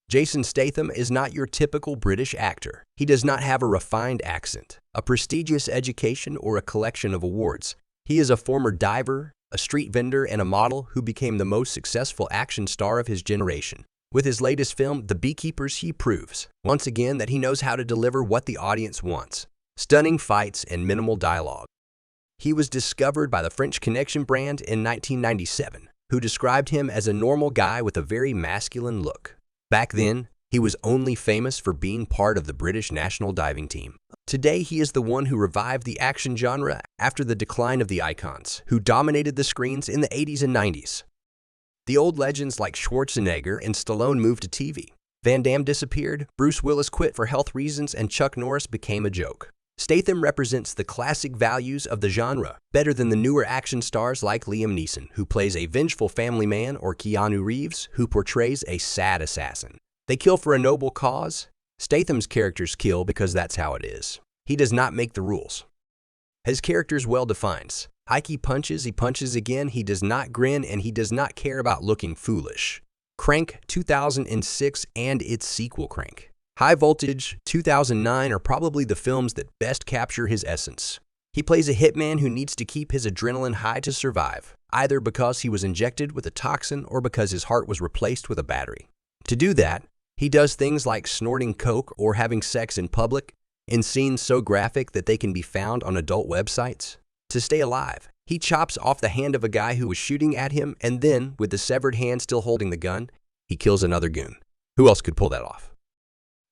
Jason Statham is not your typical British actor. He does not have a refined accent, a prestigious education, or a collection of awards. He is a former diver, a street vendor, and a model who became the most successful action star of his generation. With his latest film, The Beekeepers, he proves, once again, that he knows how to deliver what the audience wants: stunning fights and minimal dialogue. He was discovered by the French Connection brand in 1997, who described him as a normal guy with a very masculine look. Back then, he was only famous for being part of the British national diving team. Today, he is the one who revived the action genre after the decline of the icons, who dominated the screens in the 80s and 90s. The old legends like Schwarzenegger and Stallone moved to TV. Van Damme disappeared, Bruce Willis quit for health reasons, and Chuck Norris became a joke. Statham represents the classic values of the genre better than the newer action stars like Liam Neeson, who plays a vengeful family man, or Keanu Reeves, who portrays a sad assassin. They kill for a noble cause. Statham's characters kill because that's how it is. He does not make the rules. His character is well defined. Ike he punches again, he does not grin, and he does not care about looking foolish. Crank 2006 and its sequel Crank High Voltage 2009 are probably the films that best capture his essence. He plays a hitman who needs to keep his adrenaline high to survive, either because he was injected with a toxin or because his heart was replaced with a battery. To do that, he does things like snorting coke or having sex in public, in scenes so graphic that they can be found on adult websites. To stay alive, he chops off the hand of a guy who was shooting at him, and then, with the severed hand still holding the gun, he kills another goon. Who else could pull that off?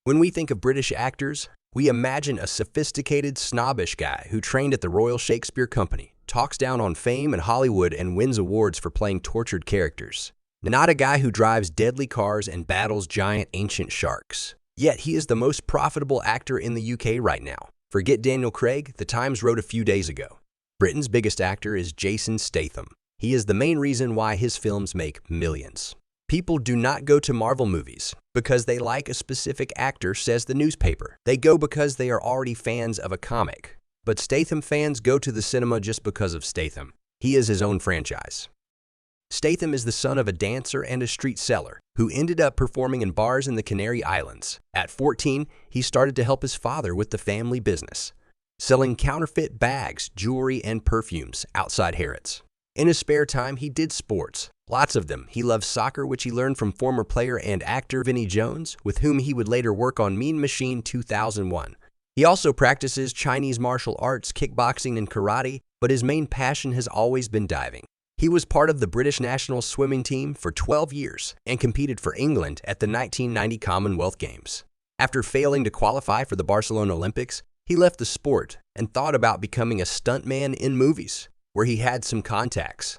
When we think of British actors, we imagine a sophisticated, snobbish guy who trained at the Royal Shakespeare Company, talks down on fame and Hollywood, and wins awards for playing tortured characters. Not a guy who drives deadly cars and battles giant ancient sharks. Yet he is the most profitable actor in the UK right now. Forget Daniel Craig, the Times wrote a few days ago. Britain's biggest actor is Jason Statham. He is the main reason why his films make millions. People do not go to Marvel movies because they like a specific actor, says the newspaper. They go because they are already fans of a comic. But Statham fans go to the cinema just because of Statham. He is his own franchise. Statham is the son of a dancer and a street seller who ended up performing in bars in the Canary Islands. At 14, he started to help his father with the family business, selling counterfeit bags, jewelry, and perfumes outside Harrods. In his spare time, he did sports. Lots of them. He loved soccer, which he learned from former player and actor Vinnie Jones, with whom he would later work on Mean Machine 2001. He also practices Chinese martial arts, kickboxing, and karate, but his main passion has always been diving. He was part of the British national swimming team for 12 years and competed for England at the 1990 Commonwealth Games. After failing to qualify for the Barcelona Olympics, he left the sport and thought about becoming a stuntman in movies, where he had some contacts.